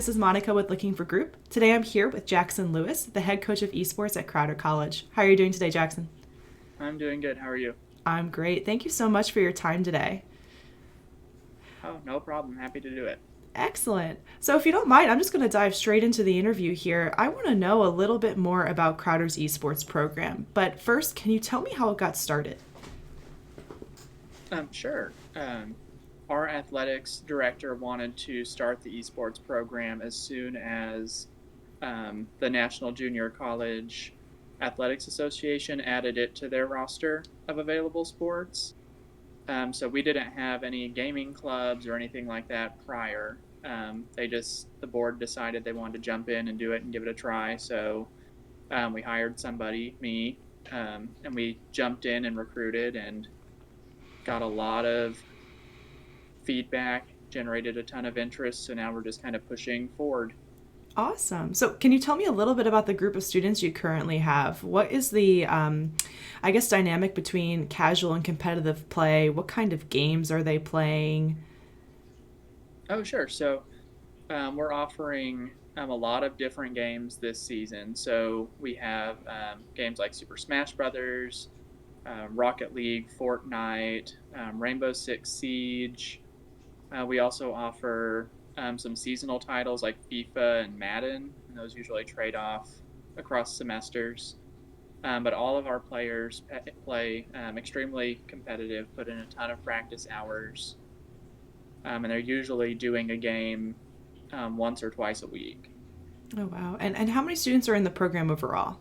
this is Monica with Looking for Group. Today I'm here with Jackson Lewis, the head coach of esports at Crowder College. How are you doing today, Jackson? I'm doing good. How are you? I'm great. Thank you so much for your time today. Oh, no problem. Happy to do it. Excellent. So, if you don't mind, I'm just going to dive straight into the interview here. I want to know a little bit more about Crowder's esports program. But first, can you tell me how it got started? Sure. Our athletics director wanted to start the esports program as soon as the National Junior College Athletics Association added it to their roster of available sports. So we didn't have any gaming clubs or anything like that prior. The board decided they wanted to jump in and do it and give it a try. So we hired somebody, me, and we jumped in and recruited and got a lot of feedback, generated a ton of interest. So now we're just kind of pushing forward. Awesome. So, can you tell me a little bit about the group of students you currently have? What is the, I guess, dynamic between casual and competitive play? What kind of games are they playing? Oh, sure. So we're offering a lot of different games this season. So we have games like Super Smash Brothers, Rocket League, Fortnite, Rainbow Six Siege. We also offer some seasonal titles like FIFA and Madden, and those usually trade off across semesters. But all of our players play extremely competitive, put in a ton of practice hours, and they're usually doing a game once or twice a week. Oh, wow. And how many students are in the program overall?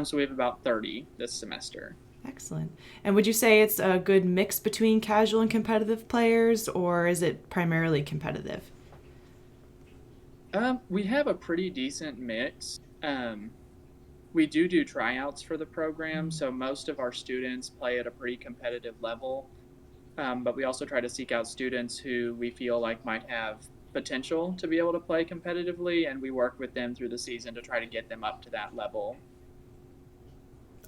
So we have about 30 this semester. Excellent. And would you say it's a good mix between casual and competitive players, or is it primarily competitive? We have a pretty decent mix. We do tryouts for the program, so most of our students play at a pretty competitive level. But we also try to seek out students who we feel like might have potential to be able to play competitively, and we work with them through the season to try to get them up to that level.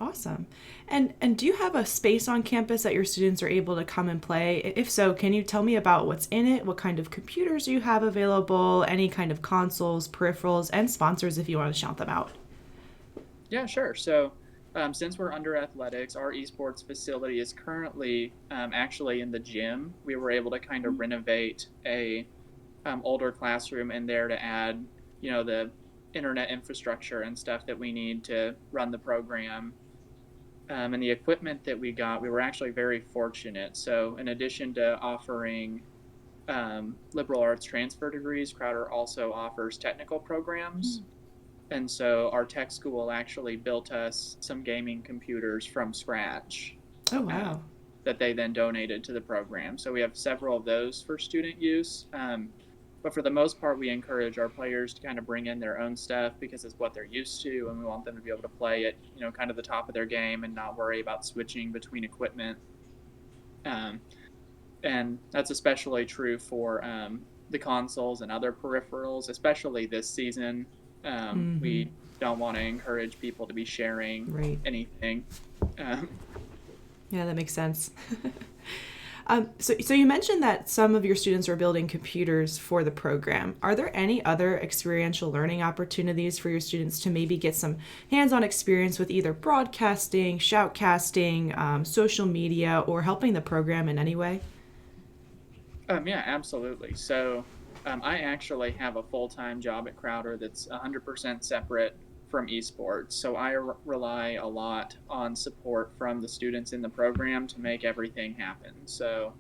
Awesome. And do you have a space on campus that your students are able to come and play? If so, can you tell me about what's in it? What kind of computers you have available? Any kind of consoles, peripherals, and sponsors if you want to shout them out. Yeah, sure. So, since we're under athletics, our esports facility is currently actually in the gym. We were able to kind of renovate a older classroom in there to add, the internet infrastructure and stuff that we need to run the program. And the equipment that we got, we were actually very fortunate. So, in addition to offering liberal arts transfer degrees, Crowder also offers technical programs. And so, our tech school actually built us some gaming computers from scratch Oh, uh, wow. that they then donated to the program. So, we have several of those for student use. But for the most part, we encourage our players to kind of bring in their own stuff because it's what they're used to, and we want them to be able to play at kind of the top of their game and not worry about switching between equipment. Um, and that's especially true for the consoles and other peripherals, especially this season. Mm-hmm. We don't want to encourage people to be sharing Right. anything. Um, Yeah, that makes sense. So you mentioned that some of your students are building computers for the program. Are there any other experiential learning opportunities for your students to maybe get some hands-on experience with either broadcasting, shoutcasting, social media, or helping the program in any way? yeah, absolutely. So I actually have a full time job at Crowder that's 100% separate from esports. So I rely a lot on support from the students in the program to make everything happen. So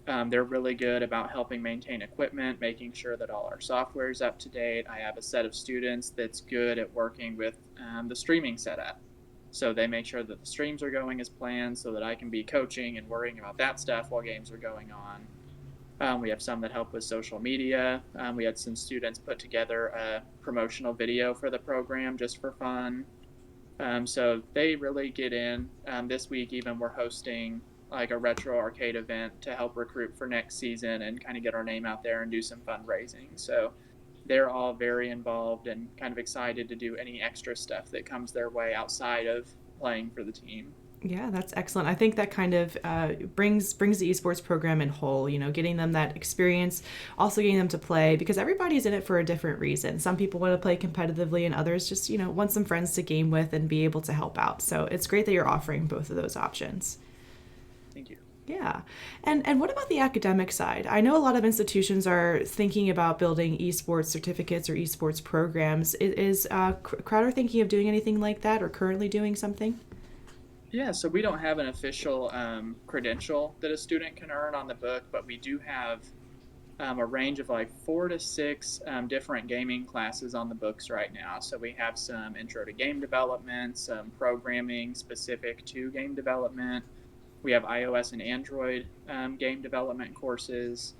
they're really good about helping maintain equipment, making sure that all our software is up to date. I have a set of students that's good at working with the streaming setup. So they make sure that the streams are going as planned so that I can be coaching and worrying about that stuff while games are going on. We have some that help with social media. We had some students put together a promotional video for the program just for fun. So they really get in. This week, even we're hosting like a retro arcade event to help recruit for next season and kind of get our name out there and do some fundraising. So they're all very involved and kind of excited to do any extra stuff that comes their way outside of playing for the team. Yeah, that's excellent. I think that kind of brings the esports program in whole. You know, getting them that experience, also getting them to play because everybody's in it for a different reason. Some people want to play competitively, and others just want some friends to game with and be able to help out. So it's great that you're offering both of those options. Thank you. Yeah. And what about the academic side? I know a lot of institutions are thinking about building esports certificates or esports programs. Is Crowder thinking of doing anything like that or currently doing something? Yeah, so we don't have an official credential that a student can earn on the book, but we do have a range of like 4 to 6 different gaming classes on the books right now. So we have some intro to game development, some programming specific to game development. We have iOS and Android game development courses,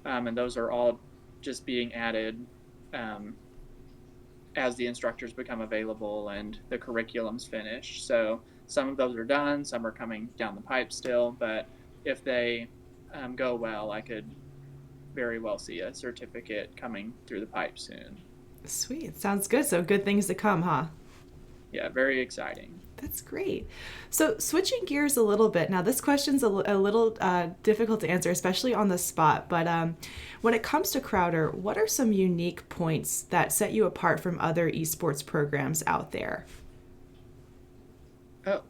and those are all just being added um, as the instructors become available and the curriculum's finished. So some of those are done, some are coming down the pipe still, but if they go well, I could very well see a certificate coming through the pipe soon. Sweet. Sounds good. So good things to come, huh? Yeah, very exciting. That's great. So, switching gears a little bit. Now, this question's a little difficult to answer, especially on the spot. But when it comes to Crowder, what are some unique points that set you apart from other esports programs out there? Oh,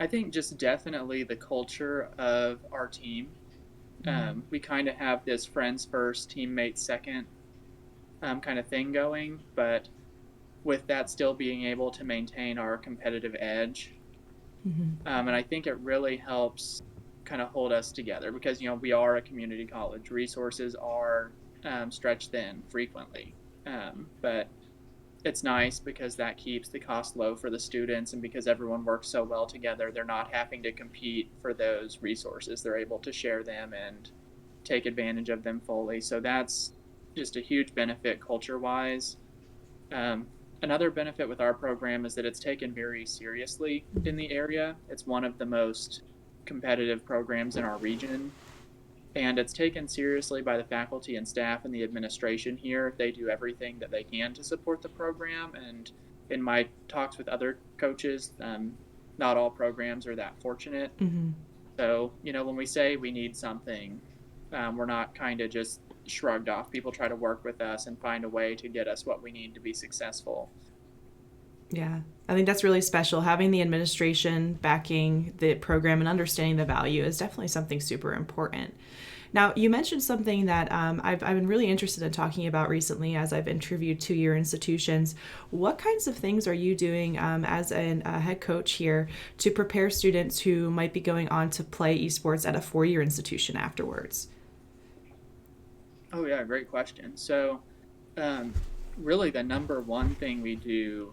I think just definitely the culture of our team. We kind of have this friends first, teammates second kind of thing going, but with that still being able to maintain our competitive edge. And I think it really helps kind of hold us together because, we are a community college. Resources are stretched thin frequently. But it's nice because that keeps the cost low for the students, and because everyone works so well together, they're not having to compete for those resources. They're able to share them and take advantage of them fully. So that's just a huge benefit culture wise. Another benefit with our program is that it's taken very seriously in the area. It's one of the most competitive programs in our region, and it's taken seriously by the faculty and staff and the administration here. They do everything that they can to support the program. And in my talks with other coaches, not all programs are that fortunate. Mm-hmm. So, when we say we need something, we're not kind of just shrugged off. People try to work with us and find a way to get us what we need to be successful. Yeah, I think that's really special. Having the administration backing the program and understanding the value is definitely something super important. Now, you mentioned something that I've been really interested in talking about recently as I've interviewed two-year institutions. What kinds of things are you doing as a head coach here to prepare students who might be going on to play esports at a four-year institution afterwards? Oh, yeah, great question. So, um, really, the number one thing we do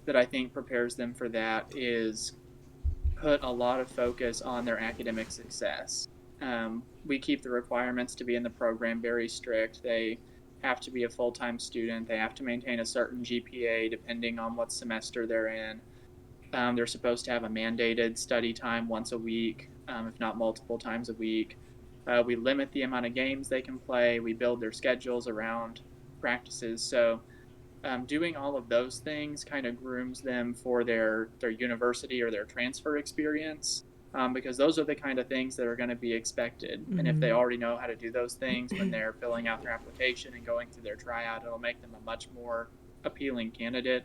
that I think prepares them for that is put a lot of focus on their academic success. We keep the requirements to be in the program very strict. They have to be a full time student, they have to maintain a certain GPA depending on what semester they're in. They're supposed to have a mandated study time once a week, if not multiple times a week. We limit the amount of games they can play. We build their schedules around practices. So doing all of those things kind of grooms them for their university or their transfer experience, because those are the kind of things that are going to be expected. And if they Mm-hmm. already know how to do those things when they're filling out their application and going through their tryout, it'll make them a much more appealing candidate.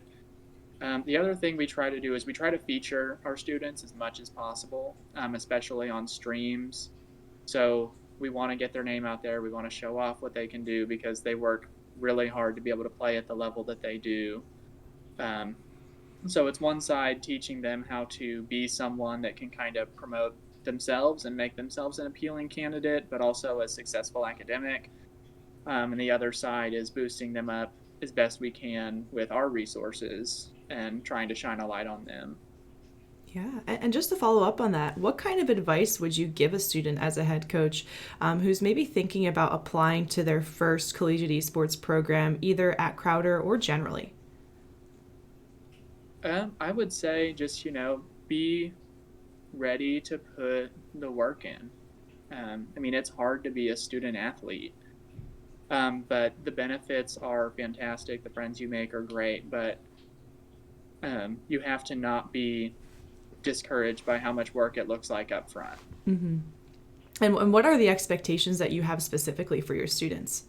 The other thing we try to do is we try to feature our students as much as possible, especially on streams. So we want to get their name out there. We want to show off what they can do because they work really hard to be able to play at the level that they do. Um, so it's one side teaching them how to be someone that can kind of promote themselves and make themselves an appealing candidate, but also a successful academic. And the other side is boosting them up as best we can with our resources and trying to shine a light on them. Yeah, and just to follow up on that, what kind of advice would you give a student as a head coach who's maybe thinking about applying to their first collegiate esports program, either at Crowder or generally? I would say just, be ready to put the work in. I mean, it's hard to be a student athlete, but the benefits are fantastic. The friends you make are great, but You have to not be discouraged by how much work it looks like up front. Mm-hmm. And what are the expectations that you have specifically for your students?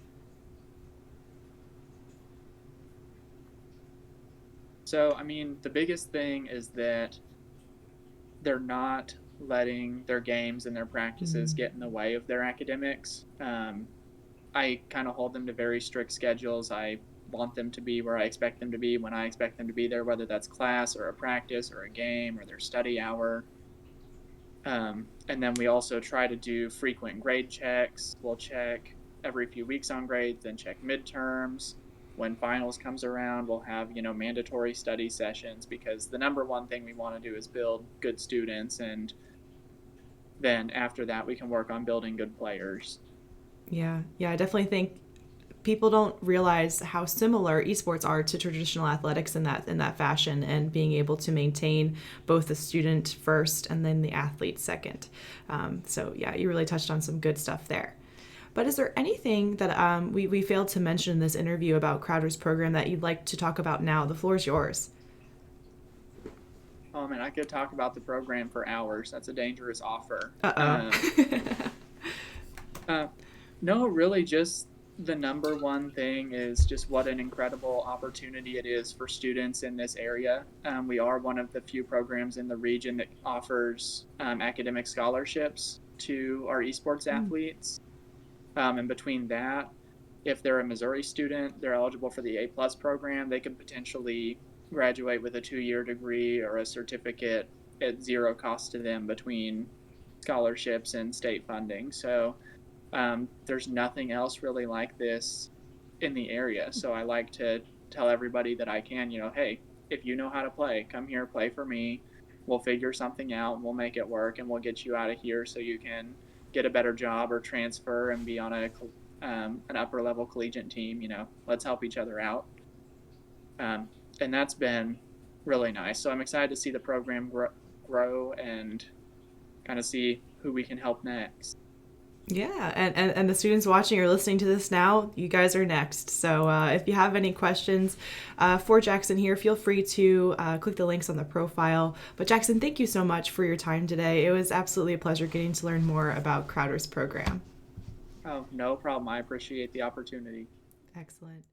So, I mean, the biggest thing is that they're not letting their games and their practices Mm-hmm. get in the way of their academics. I kind of hold them to very strict schedules. I want them to be where I expect them to be when I expect them to be there, whether that's class or a practice or a game or their study hour. And then we also try to do frequent grade checks. We'll check every few weeks on grades, then check midterms. When finals comes around, we'll have, mandatory study sessions, because the number one thing we want to do is build good students, and then after that we can work on building good players. Yeah, yeah, I definitely think people don't realize how similar esports are to traditional athletics in that fashion, and being able to maintain both the student first and then the athlete second. So yeah, you really touched on some good stuff there. But is there anything that we failed to mention in this interview about Crowder's program that you'd like to talk about now? The floor is yours. Oh man, I could talk about the program for hours. That's a dangerous offer. Uh Uh, no, really, just the number one thing is just what an incredible opportunity it is for students in this area. We are one of the few programs in the region that offers academic scholarships to our esports oh. athletes. And between that, if they're a Missouri student, they're eligible for the A plus program. They could potentially graduate with a 2-year degree or a certificate at zero cost to them between scholarships and state funding. So there's nothing else really like this in the area. So I like to tell everybody that I can, hey, if you know how to play, come here, play for me. We'll figure something out and we'll make it work, and we'll get you out of here so you can get a better job or transfer and be on an upper level collegiate team. Let's help each other out. And that's been really nice. So I'm excited to see the program grow and kind of see who we can help next. Yeah, and the students watching or listening to this now, you guys are next. So if you have any questions for Jackson here, feel free to click the links on the profile. But Jackson, thank you so much for your time today. It was absolutely a pleasure getting to learn more about Crowder's program. Oh, no problem. I appreciate the opportunity. Excellent.